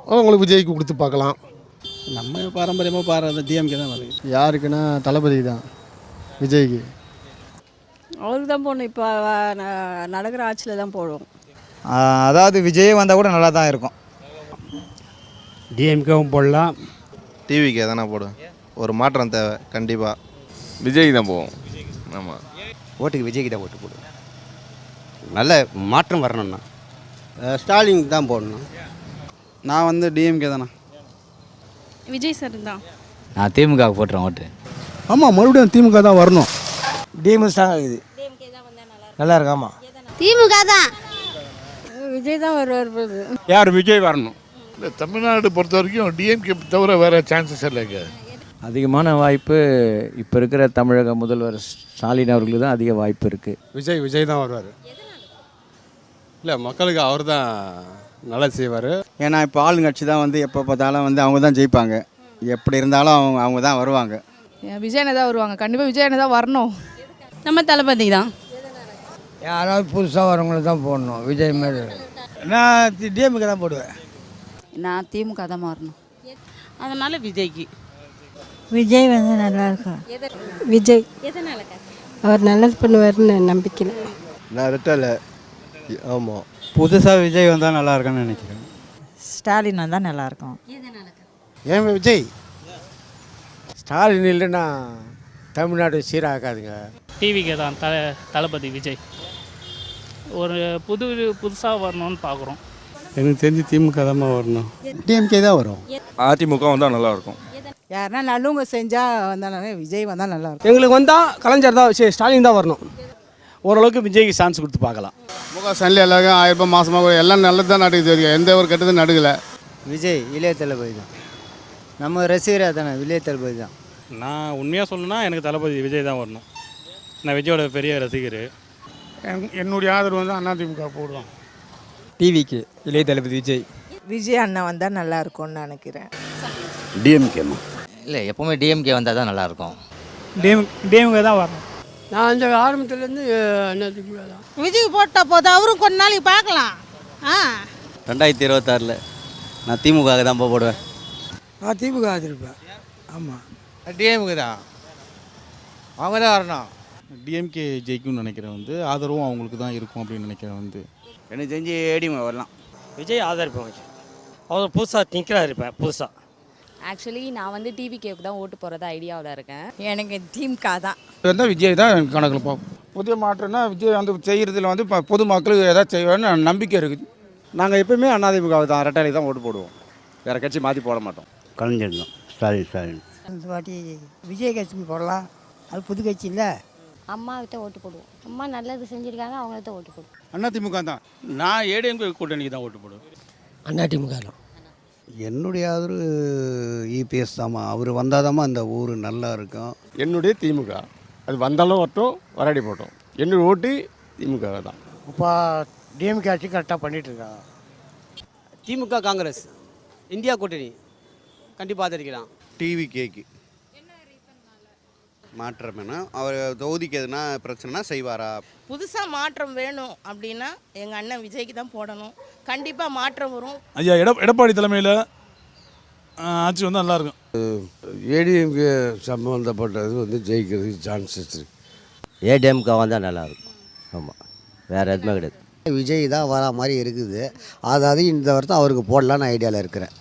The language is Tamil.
அவங்களுக்கு விஜய்க்கு கொடுத்து பார்க்கலாம். நம்ம பாரம்பரியமாக பாடுறது டிஎம்கே தான் வருது. யாருக்குன்னா தளபதி தான், விஜய்க்கு. அவருக்கு தான் போடணும். இப்போ நடக்கிற ஆட்சியில் தான் போடுவோம். அதாவது விஜய் வந்தால் கூட நல்லா தான் இருக்கும். டிஎம்கேவும் போடலாம், டிவிக்கே தானே போடுவேன். ஒரு மாற்றம் தேவை கண்டிப்பாக. விஜய்க்கு தான் போவோம். ஆமாம், ஓட்டுக்கு விஜய்க்கு தான் ஓட்டு போடுவேன். நல்ல மாற்றம் வரணும்னா ஸ்டாலின் தான் போடணும். நான் வந்து டிஎம்கே தானே. விஜய் சார் தான். நான் திமுக போட்டுறேன் ஓட்டு. ஆமாம், மறுபடியும் திமுக தான் வரணும். டிஎம்எஸ் தான் இது நல்லா இருக்கு. ஆமாம், திமுக தான். விஜய் தான் வருவார். யார் விஜய் வரணும். இல்லை, தமிழ்நாடு பொறுத்த வரைக்கும் டிஎம்கே தவிர வேறு சான்சஸ் இல்லைங்க. அதிகமான வாய்ப்பு இப்போ இருக்கிற தமிழக முதல்வர் ஸ்டாலின் அவர்களுக்கு தான் அதிக வாய்ப்பு இருக்குது. விஜய் தான் வருவார். இல்லை, மக்களுக்கு அவர் தான் நல்லா செய்வார். ஏன்னா இப்போ ஆளுங்கட்சி தான் வந்து எப்போ பார்த்தாலும் வந்து அவங்க தான் ஜெயிப்பாங்க. எப்படி இருந்தாலும் அவங்க தான் வருவாங்க. விஜயனை தான் வருவாங்க. கண்டிப்பாக விஜயனை தான் வரணும். நம்ம தளபதி தான். யாராவது புதுசாக வரவங்களுக்கு தான் போடணும். விஜய் மாதிரி நான் டிஎம்கே தான் போடுவேன். நான் திமுக தான் வரணும். அதனால விஜய்க்கு. விஜய் வந்து நல்லா இருக்கும். விஜய் அவர் நல்லது பண்ணுவார்னு நம்பிக்கை. நான் ரெட்டலை. ஆமாம், புதுசாக விஜய் வந்தால் நல்லா இருக்குன்னு நினைக்கிறேன். ஸ்டாலின் வந்தால் நல்லாயிருக்கும். ஏன் விஜய்? ஸ்டாலின் இல்லைன்னா தமிழ்நாடு சீராகாதுங்க. டிவிக்கே தான் தளபதி விஜய். ஒரு புதுசாக வரணும்னு பார்க்குறோம். எனக்கு தெரிஞ்சு திமுக தான் வரணும். டிஎம்கே தான் வரும். அதிமுக வந்தால் நல்லாயிருக்கும். யாருன்னா நல்லவங்க செஞ்சால் வந்தாலும் விஜய் வந்தால் நல்லாயிருக்கும். எங்களுக்கு வந்தால் கலைஞர் தான், ஸ்டாலின் தான் வரணும். ஓரளவுக்கு விஜய்க்கு சான்ஸ் கொடுத்து பார்க்கலாம். சனில் எல்லாருக்கும் 1000 ரூபாய் மாதமாக எல்லாம் நல்லது தான் நடக்குது. தெரியும், எந்த ஒரு கெட்டதும் நடக்கலை. விஜய் இளைய தளபதி தான். நம்ம ரசிகராக தானே இளைய தளபதி தான். நான் உண்மையாக சொல்லணும்னா எனக்கு தளபதி விஜய் தான் வரணும். நான் விஜயோட பெரிய ரசிகர். என்னுடைய ஆதரவு வந்து அதிமுக போடுவோம். டிவிக்கு இளைய தளபதி விஜய். விஜய் அண்ணா வந்தால் நல்லா இருக்கும்னு நினைக்கிறேன். டிஎம்கேமா? இல்லை, எப்போவுமே டிஎம்கே வந்தால் தான் நல்லாயிருக்கும். டிஎம்கே தான் வரணும். நான் அந்த ஆரம்பத்துலேருந்து திமுக தான். விஜய் போட்டால் போதும், அவரும் கொஞ்ச நாளைக்கு பார்க்கலாம். 2026 நான் திமுக தான் போடுவேன். நான் திமுக ஆதரிப்பேன். ஆமாம், டிஎம்கே தான், அவங்க தான் வரணும். டிஎம்கே ஜெயிக்கும்னு நினைக்கிறேன். வந்து ஆதரவும் அவங்களுக்கு தான் இருக்கும் அப்படின்னு நினைக்கிறேன். வந்து எனக்கு தெரிஞ்சு ஏடிஎம் வரலாம். விஜய் ஆதரிப்பேன். அவர் புதுசாக நிற்கிறாரு. இப்போ புதுசாக ஆக்சுவலி நான் வந்து டிவிகேக்கு தான் ஓட்டு போகிறதா ஐடியாவில் இருக்கேன். எனக்கு திமுக தான். வந்து விஜய் தான் கணக்கில் பார்ப்போம். புதிய மாற்றம்னா விஜய் வந்து செய்கிறதுல வந்து இப்போ பொதுமக்களுக்கு ஏதாவது செய்வார்னு நம்பிக்கை இருக்குது. நாங்கள் எப்பவுமே அதிமுக தான், ரெட்டாலைக்கு தான் ஓட்டு போடுவோம். வேறு கட்சி மாற்றி போட மாட்டோம். கலைஞர் தான். ஸ்டாலின் இந்த வாட்டி விஜய் கட்சிக்கு போடலாம். அது புது கட்சி இல்லை. அம்மாவிட்ட ஓட்டு போடுவோம். அம்மா நல்லது செஞ்சுருக்காங்க, அவங்கள்ட்ட ஓட்டு போடுவோம். அதிமுக தான். நான் ஏடிஎம்கே கூட்டணிக்கு தான் ஓட்டு போடுவேன். அதிமுக தான். என்னுடைய ஆதரவு இபிஎஸ் தாம்மா. அவர் வந்தாதாம்மா அந்த ஊர் நல்லா இருக்கும். என்னுடைய திமுக. அது வந்தாலும் வரட்டும், வராடி போட்டோம். என்னுடைய ஓட்டு திமுக தான். இப்போ டிஎம்கே ஆட்சி கரெக்டாக பண்ணிட்டு இருக்காங்க. திமுக காங்கிரஸ் இந்தியா கூட்டணி கண்டிப்பாக ஆதரிக்கலாம். டிவிக்கேக்கு மாற்றம் என்ன, அவர் தொகுதிக்கு எதுனா பிரச்சனைனா செய்வாரா? புதுசாக மாற்றம் வேணும் அப்படின்னா எங்கள் அண்ணன் விஜய்க்கு தான் போடணும். கண்டிப்பாக மாற்றம் வரும். ஐயா எடப்பாடி தலைமையில் ஆட்சி வந்து நல்லாயிருக்கும். ஏடிஎம்கே சம்மந்தப்பட்டது வந்து ஜெயிக்கிறதுக்கு சான்சஸ் இருக்குது. ஏடிஎம்கே வந்தால் நல்லாயிருக்கும். ஆமாம், வேறு எதுவுமே கிடையாது. விஜய் தான் வரா மாதிரி இருக்குது. அதாவது இந்த வருஷம் அவருக்கு போடலான்னு ஐடியாவில் இருக்கிறேன்.